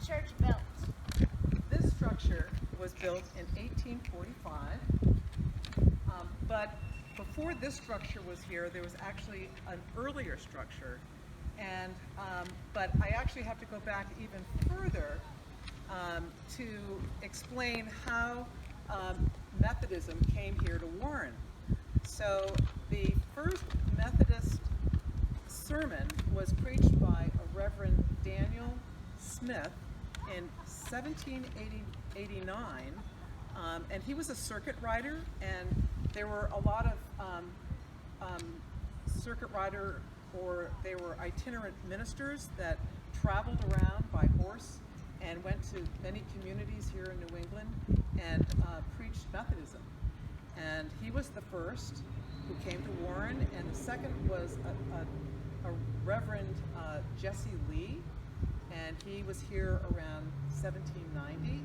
church built? This structure was built in 1845, but before this structure was here, there was actually an earlier structure, and but I actually have to go back even further to explain how Methodism came here to Warren. So the first Methodist sermon was preached by a Reverend Daniel Smith in 1789, and he was a circuit rider, and there were a lot of circuit rider, or they were itinerant ministers that traveled around by horse and went to many communities here in New England and preached Methodism. And he was the first who came to Warren, and the second was a Reverend Jesse Lee, and he was here around 1790.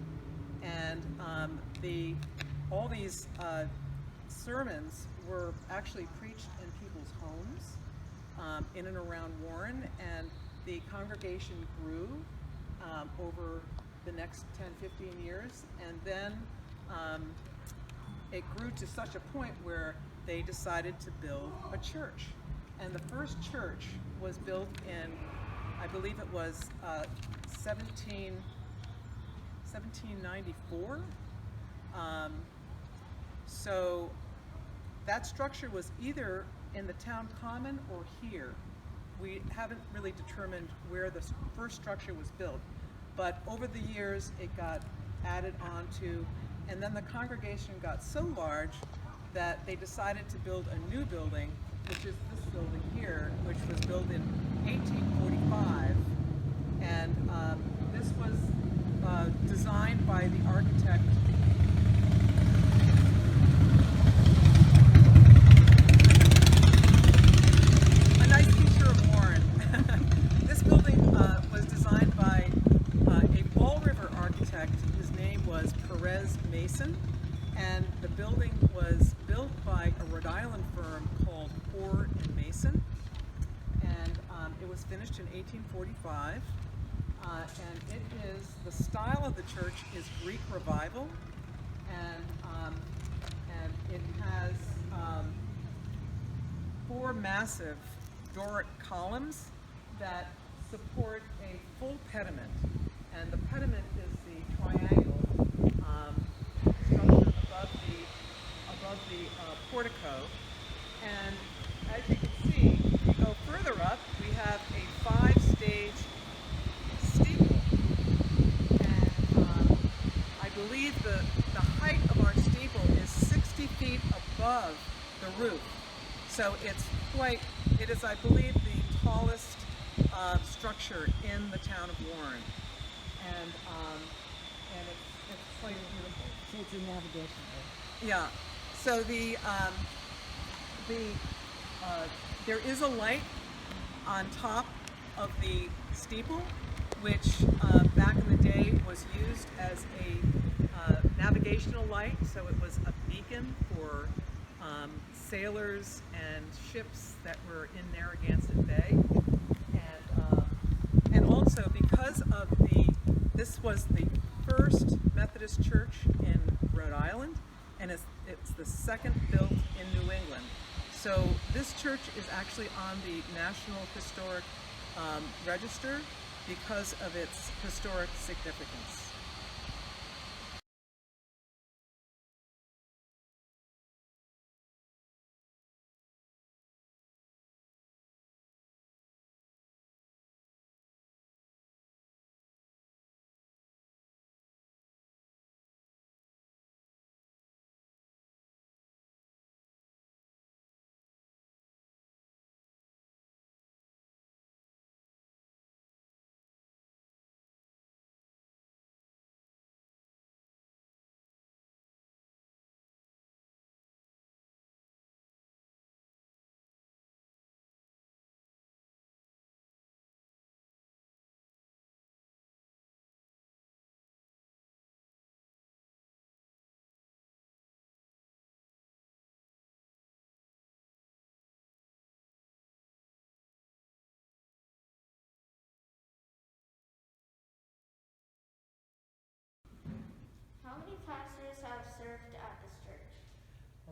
And all these sermons were actually preached in people's homes in and around Warren, and the congregation grew over the next 10, 15 years, and then it grew to such a point where they decided to build a church. And the first church was built in, I believe it was 1794. So that structure was either in the town common or here. We haven't really determined where the first structure was built, but over the years it got added onto, and then the congregation got so large that they decided to build a new building, which is this building here, which was built in 1845. And this was designed by the architect Mason, and the building was built by a Rhode Island firm called Ford and Mason, and it was finished in 1845, and it is, the style of the church is Greek Revival, and it has 4 massive Doric columns that support a full pediment, and the pediment is the triangle structure above the portico. And as you can see, if you go further up, we have a 5-stage steeple. And I believe the height of our steeple is 60 feet above the roof. So it is, I believe, the tallest structure in the town of Warren. And it's quite beautiful. So it's a navigation road. Yeah. So there is a light on top of the steeple, which back in the day was used as a navigational light. So it was a beacon for sailors and ships that were in Narragansett Bay, and also because of this was the first Methodist church in Rhode Island, and it's the second built in New England. So this church is actually on the National Historic Register because of its historic significance.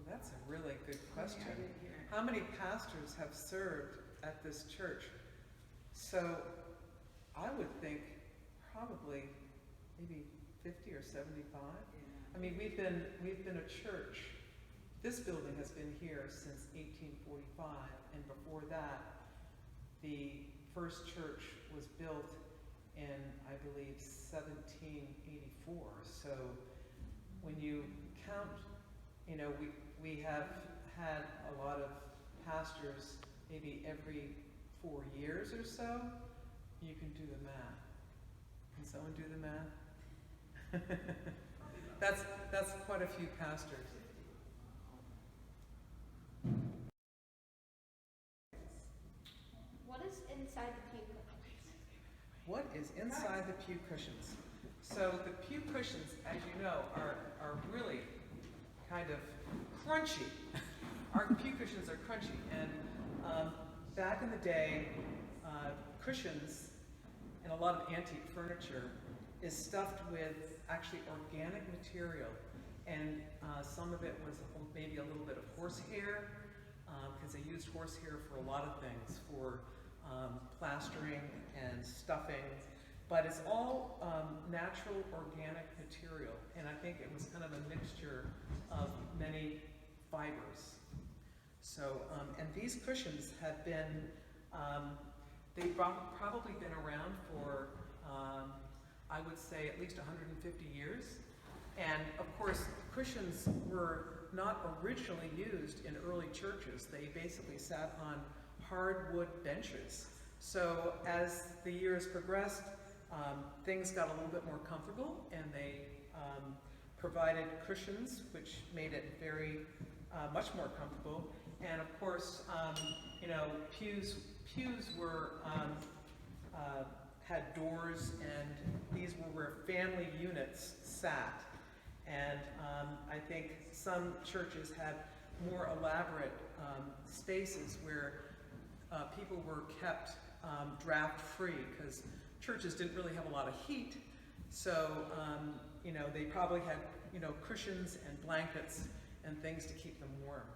That's a really good question. I didn't hear it. How many pastors have served at this church? So I would think probably maybe 50 or 75. I mean, we've been a church. This building has been here since 1845, and before that, the first church was built in, I believe, 1784. So when you count, you know, we have had a lot of pastors maybe every 4 years or so. You can do the math. Can someone do the math? That's quite a few pastors. What is inside the pew cushions? What is inside the pew cushions? So the pew cushions, as you know, are really kind of crunchy. Our pew cushions are crunchy, and back in the day, cushions and a lot of antique furniture is stuffed with actually organic material, and some of it was maybe a little bit of horsehair, because they used horsehair for a lot of things, for plastering and stuffing, but it's all natural organic material, and I think it was kind of a mixture of many fibers. So, and these cushions have been, they've probably been around for, I would say, at least 150 years. And of course, cushions were not originally used in early churches. They basically sat on hardwood benches. So as the years progressed, things got a little bit more comfortable, and they provided cushions, which made it very much more comfortable. And of course, you know, pews were had doors, and these were where family units sat. And I think some churches had more elaborate spaces where people were kept draft-free, because churches didn't really have a lot of heat. So, you know, they probably had, you know, cushions and blankets and things to keep them warm.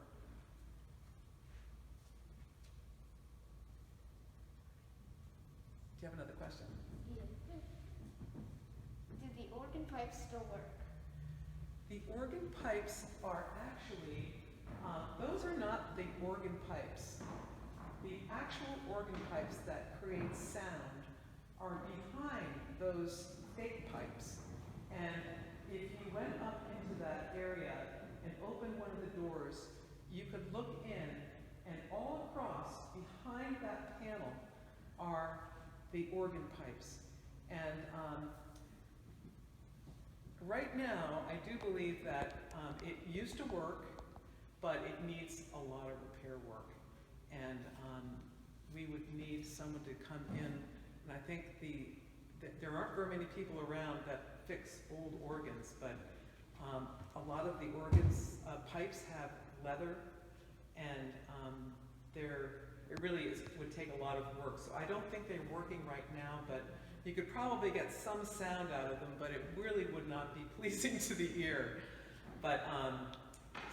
Do you have another question? Yeah. Do the organ pipes still work? The organ pipes are actually, those are not the organ pipes. The actual organ pipes that create sound are behind those fake pipes. And if you went up into that area and opened one of the doors, you could look in, and all across behind that panel are the organ pipes. And right now, I do believe that it used to work, but it needs a lot of repair work. And we would need someone to come in, and I think there aren't very many people around that fix old organs, but a lot of the organs, pipes have leather, and it really would take a lot of work. So I don't think they're working right now, but you could probably get some sound out of them, but it really would not be pleasing to the ear. But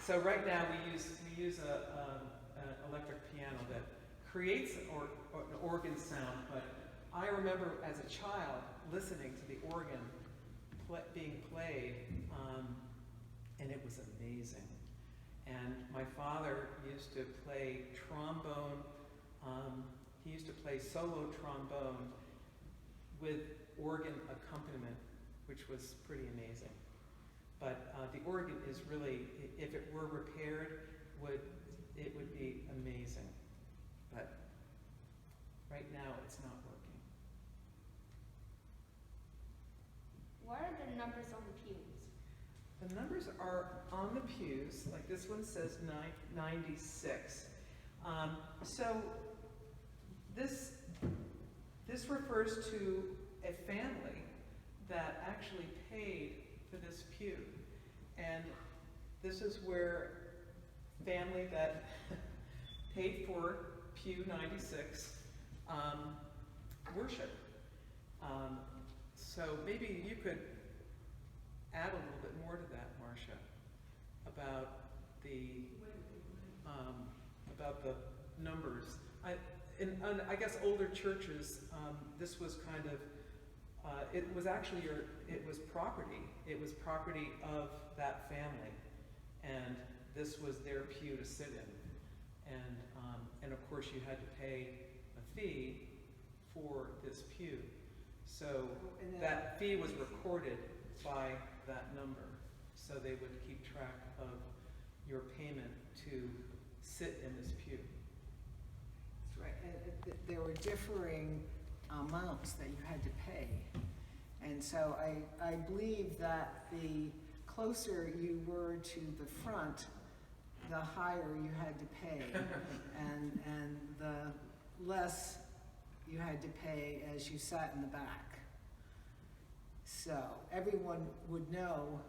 so right now we use an electric piano that creates an organ sound. But I remember as a child listening to the organ being played, and it was amazing. And my father used to play trombone. He used to play solo trombone with organ accompaniment, which was pretty amazing. But the organ is really, if it were repaired, it would be amazing. But right now, it's not working. What are the numbers on the pews? The numbers are on the pews, like this one says 96. So this refers to a family that actually paid for this pew. And this is where family that paid for pew 96 worship. So maybe you could add a little bit more to that, Marcia, about the numbers. I guess older churches, this was kind of, it was actually it was property. It was property of that family, and this was their pew to sit in, and of course you had to pay a fee for this pew. So that fee was recorded by that number, so they would keep track of your payment to sit in this pew. That's right. And there were differing amounts that you had to pay. And so I believe that the closer you were to the front, the higher you had to pay, and the less you had to pay as you sat in the back. So everyone would know,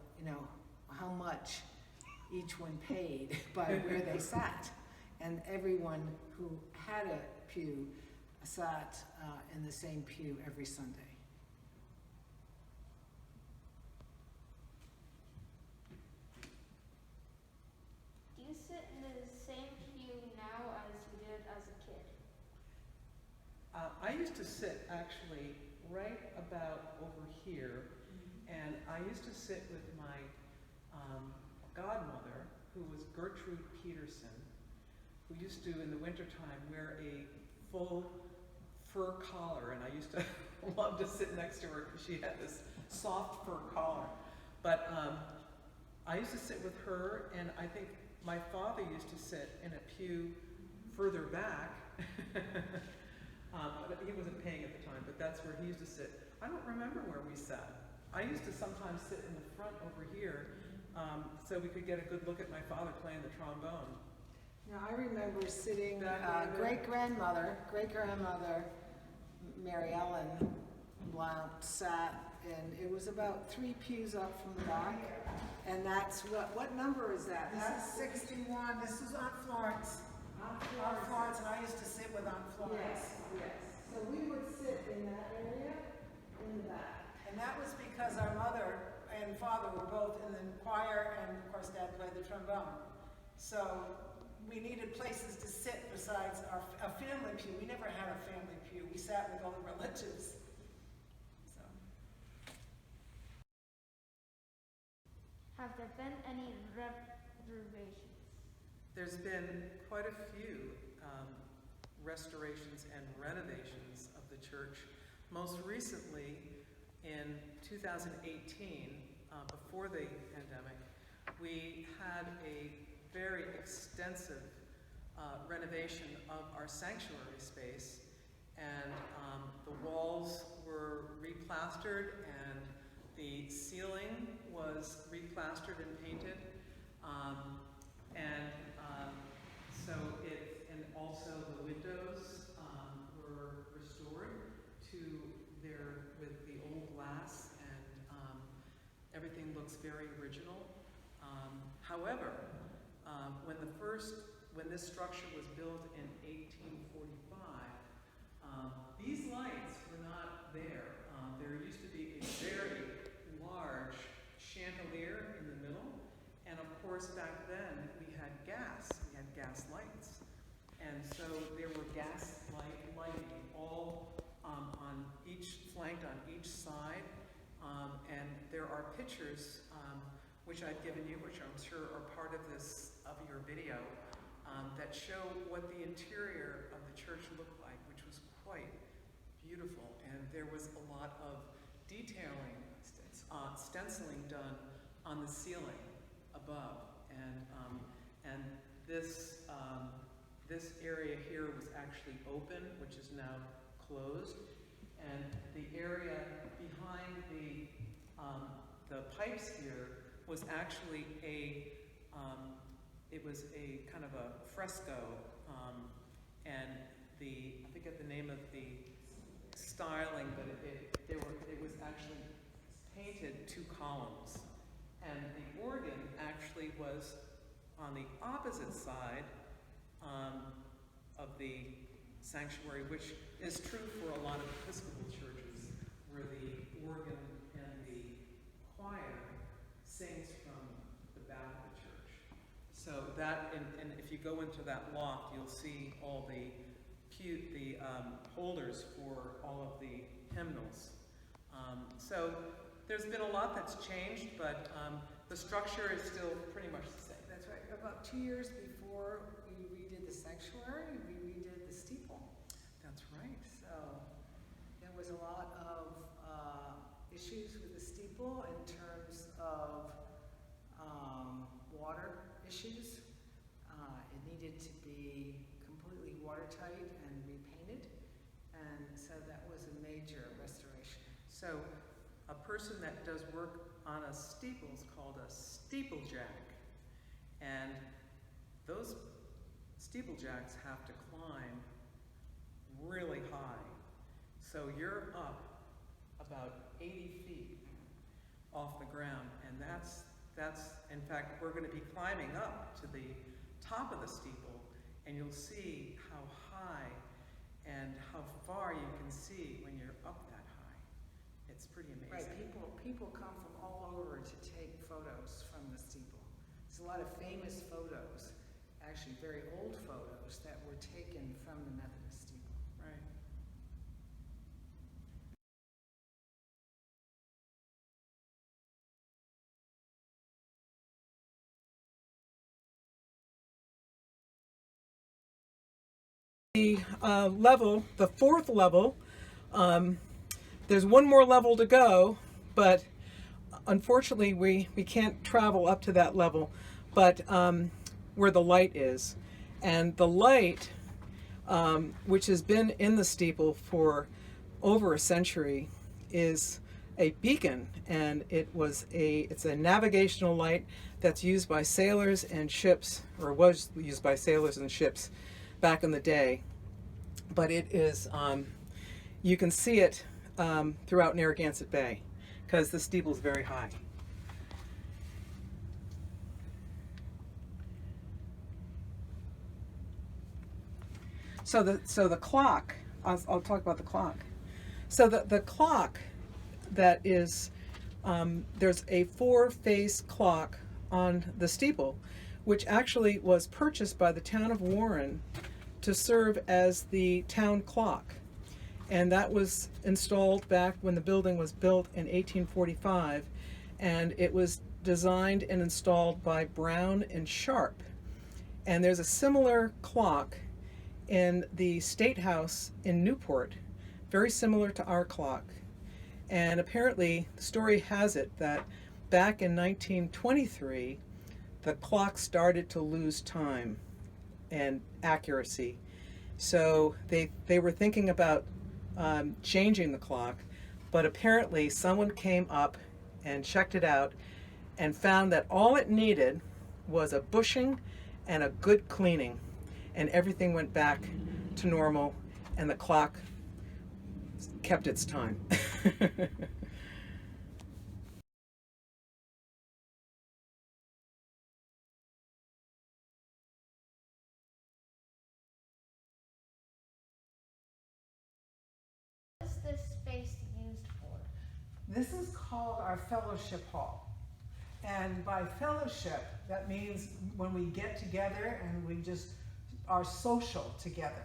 how much each one paid by where they sat. And everyone who had a pew sat in the same pew every Sunday. Do you sit in the same pew now as you did as a kid? I used to sit actually right about over here, and I used to sit with my godmother, who was Gertrude Peterson, who used to, in the wintertime, wear a full fur collar, and I used to love to sit next to her because she had this soft fur collar. But I used to sit with her, and I think my father used to sit in a pew further back. But he wasn't paying at the time, but that's where he used to sit. I don't remember where we sat. I used to sometimes sit in the front over here, so we could get a good look at my father playing the trombone. Now I remember sitting, great-grandmother, Mary Ellen Blount sat, and it was about 3 pews up from the back. And that's what number is that? That's 61. This is Aunt Florence. Aunt Florence, and I used to sit with Aunt Florence. Yes. So we would sit in that area, in the back. And that was because our mother and father were both in the choir, and of course Dad played the trombone. So we needed places to sit besides a family pew. We never had a family pew. We sat with all the relatives. So. Have there been any reservations? There's been quite a few restorations and renovations of the church. Most recently, in 2018, before the pandemic, we had a very extensive renovation of our sanctuary space, and the walls were replastered, and the ceiling was replastered and painted, and also the windows were restored with the old glass, and everything looks very original. However, when this structure was built in 1845, these lights were not there. There used to be a very large chandelier in the middle, and of course back then we had gas lights. And so there were gas lighting all flanked on each side, and there are pictures which I've given you, which I'm sure are part of your video, that show what the interior of the church looked like, which was quite beautiful. And there was a lot of detailing, stenciling done on the ceiling above, and this area here was actually open, which is now closed, and the area behind the pipes here was actually it was a kind of a fresco, and I forget the name of the styling, but it was actually painted 2 columns, and the organ actually was on the opposite side of the sanctuary, which is true for a lot of Episcopal churches, where the organ and the choir sings from the back of the church. So go into that loft, you'll see all the holders for all of the hymnals. So there's been a lot that's changed, but the structure is still pretty much the same. That's right. About 2 years before we redid the sanctuary, we redid the steeple. That's right. So there was a lot of issues with the steeple in terms of water issues. It needed to be completely watertight and repainted, and so that was a major restoration. So a person that does work on a steeple is called a steeplejack, and those steeplejacks have to climb really high. So you're up about 80 feet off the ground, and that's in fact, we're going to be climbing up to the top of the steeple, and you'll see how high and how far you can see when you're up that high. It's pretty amazing. Right, people come from all over to take photos from the steeple. There's a lot of famous photos, actually very old photos, that were taken from the Methodist steeple. Right. The level, the fourth level, there's one more level to go, but unfortunately we can't travel up to that level, but where the light is. And the light, which has been in the steeple for over a century, is a beacon, and it's a navigational light that's used by sailors and ships, or was used by sailors and ships back in the day. But it is, you can see it throughout Narragansett Bay because the steeple is very high. So the clock, I'll talk about the clock. So the clock that is, there's a 4-face clock on the steeple, which actually was purchased by the town of Warren to serve as the town clock. And that was installed back when the building was built in 1845, and it was designed and installed by Brown and Sharp. And there's a similar clock in the State House in Newport, very similar to our clock. And apparently, the story has it that back in 1923, the clock started to lose time and accuracy. So they were thinking about changing the clock, but apparently someone came up and checked it out and found that all it needed was a bushing and a good cleaning, and everything went back to normal, and the clock kept its time. What is this space used for? This is called our fellowship hall. And by fellowship, that means when we get together and we just are social together.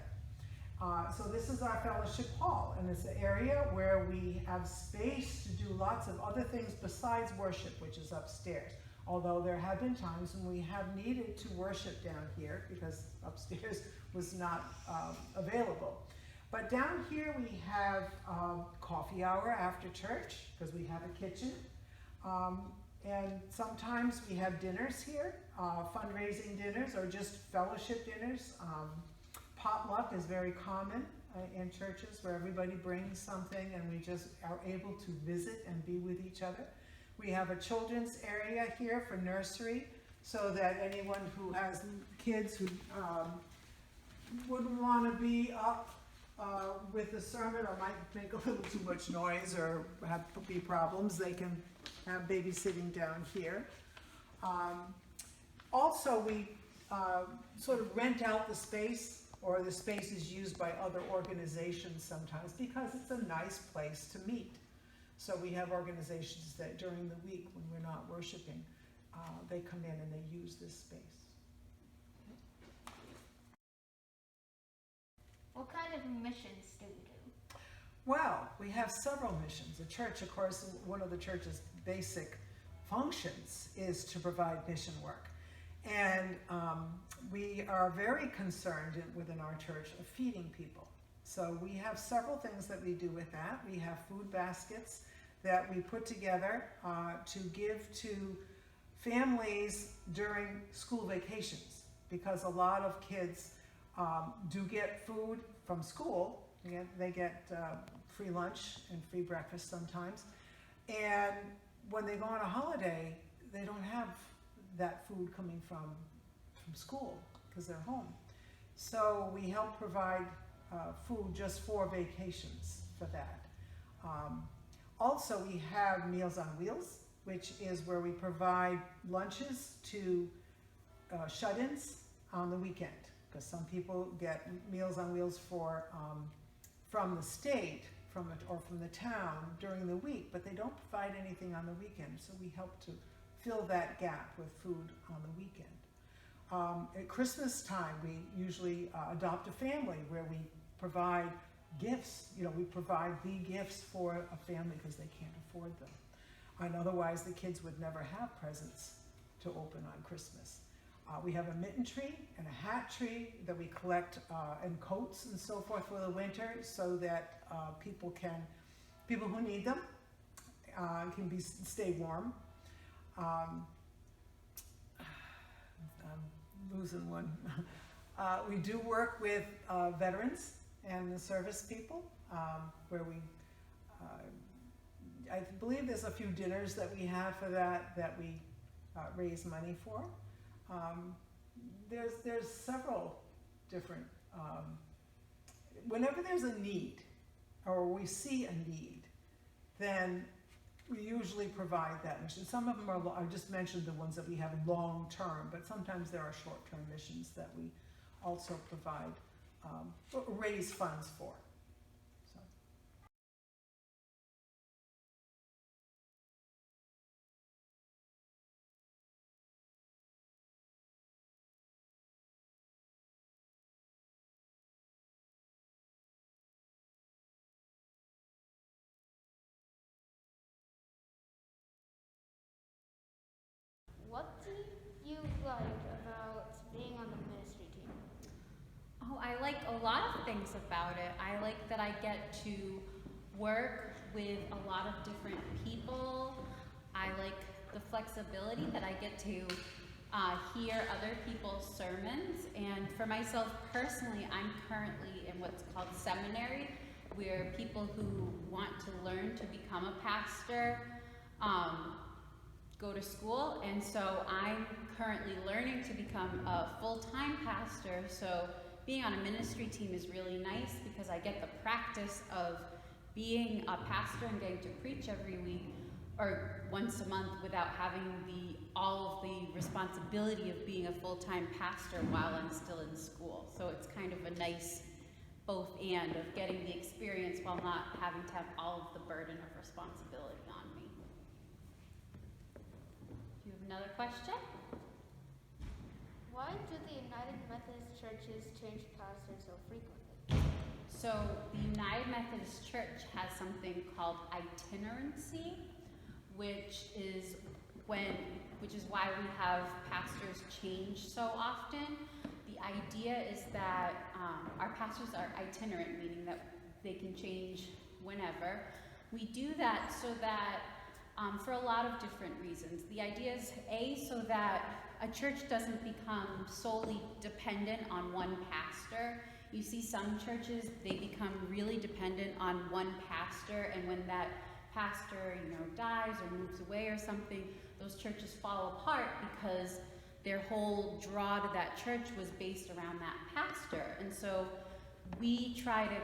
So this is our fellowship hall, and it's an area where we have space to do lots of other things besides worship, which is upstairs. Although there have been times when we have needed to worship down here because upstairs was not available. But down here we have coffee hour after church because we have a kitchen. And sometimes we have dinners here, fundraising dinners or just fellowship dinners. Potluck is very common in churches where everybody brings something and we just are able to visit and be with each other. We have a children's area here for nursery so that anyone who has kids who wouldn't want to be up with the sermon or might make a little too much noise or be problems, they can have babysitting down here. Also, we sort of rent out the space, or the space is used by other organizations sometimes because it's a nice place to meet. So we have organizations that during the week when we're not worshiping, they come in and they use this space. What kind of missions do we do? Well, we have several missions. The church, of course, one of the church's basic functions is to provide mission work. And we are very concerned within our church of feeding people. So we have several things that we do with that. We have food baskets that we put together to give to families during school vacations, because a lot of kids do get food from school. They get free lunch and free breakfast sometimes. And when they go on a holiday, they don't have that food coming from school because they're home. So we help provide food just for vacations for that. Also, we have Meals on Wheels, which is where we provide lunches to shut-ins on the weekend, because some people get Meals on Wheels from the state or from the town during the week, but they don't provide anything on the weekend, so we help to fill that gap with food on the weekend. At Christmas time, we usually adopt a family where we provide gifts. We provide the gifts for a family because they can't afford them. And otherwise, the kids would never have presents to open on Christmas. We have a mitten tree and a hat tree that we collect, and coats and so forth for the winter, so that people who need them can stay warm. I'm losing one. We do work with veterans and the service people, where I believe there's a few dinners that we have for that we raise money for. There's several different, whenever there's a need, or we see a need, then we usually provide that mission. Some of them are, I just mentioned the ones that we have long-term, but sometimes there are short-term missions that we also provide, raise funds for. So. What do you like about being on the ministry team? Oh, I like a lot of things about it. I like that I get to work with a lot of different people. I like the flexibility that I get to hear other people's sermons. And for myself personally, I'm currently in what's called seminary, where people who want to learn to become a pastor go to school. And so I'm currently learning to become a full-time pastor. So being on a ministry team is really nice because I get the practice of being a pastor and getting to preach every week or once a month without having all of the responsibility of being a full-time pastor while I'm still in school. So it's kind of a nice both and of getting the experience while not having to have all of the burden of responsibility on me. Do you have another question? Why do the United Methodist churches change pastors so frequently? So the United Methodist Church has something called itinerancy, which is why we have pastors change so often. The idea is that our pastors are itinerant, meaning that they can change whenever. We do that so that for a lot of different reasons. The idea is so that a church doesn't become solely dependent on one pastor. You see some churches, they become really dependent on one pastor, and when that pastor, dies or moves away or something, those churches fall apart because their whole draw to that church was based around that pastor. And so we try to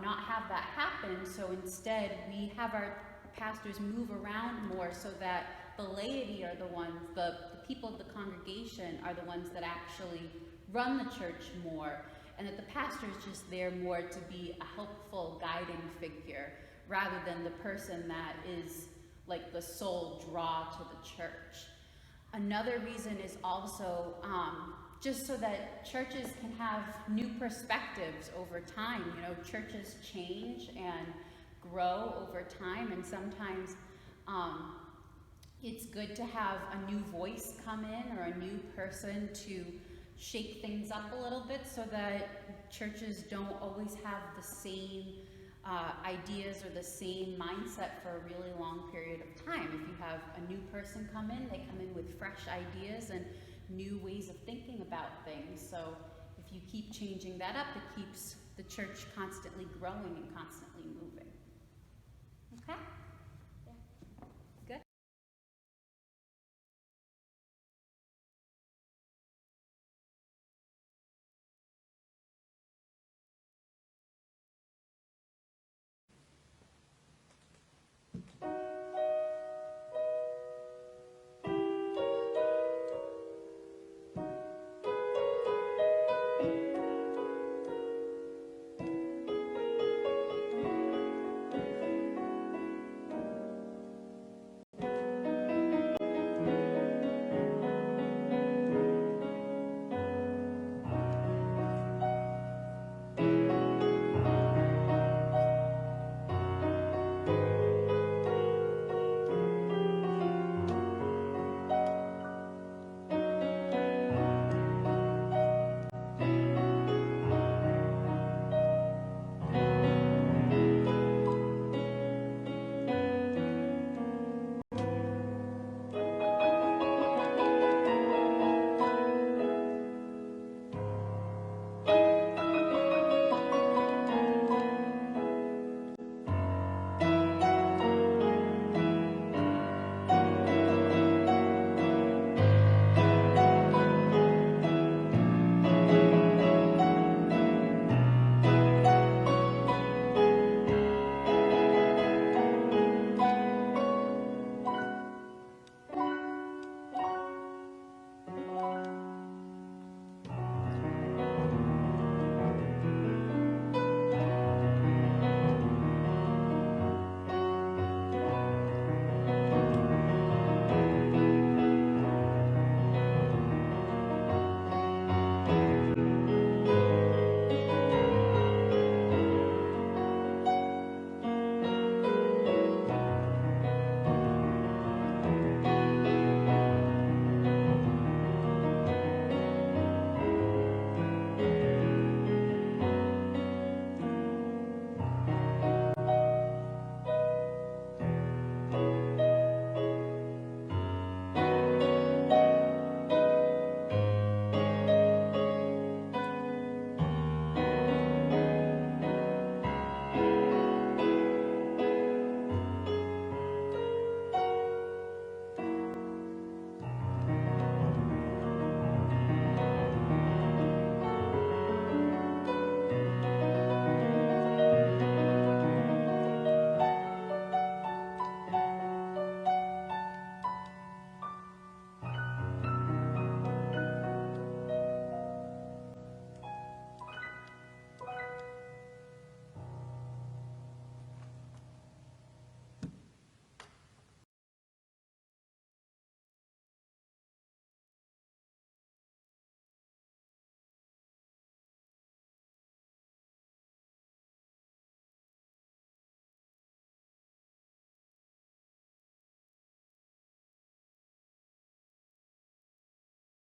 not have that happen. So instead, we have our pastors move around more so that the laity are the ones, the people of the congregation are the ones that actually run the church more, and that the pastor is just there more to be a helpful guiding figure rather than the person that is like the sole draw to the church. Another reason is also just so that churches can have new perspectives over time. You know, churches change and grow over time, and sometimes it's good to have a new voice come in or a new person to shake things up a little bit so that churches don't always have the same ideas or the same mindset for a really long period of time. If you have a new person come in, they come in with fresh ideas and new ways of thinking about things. So if you keep changing that up, it keeps the church constantly growing and constantly moving.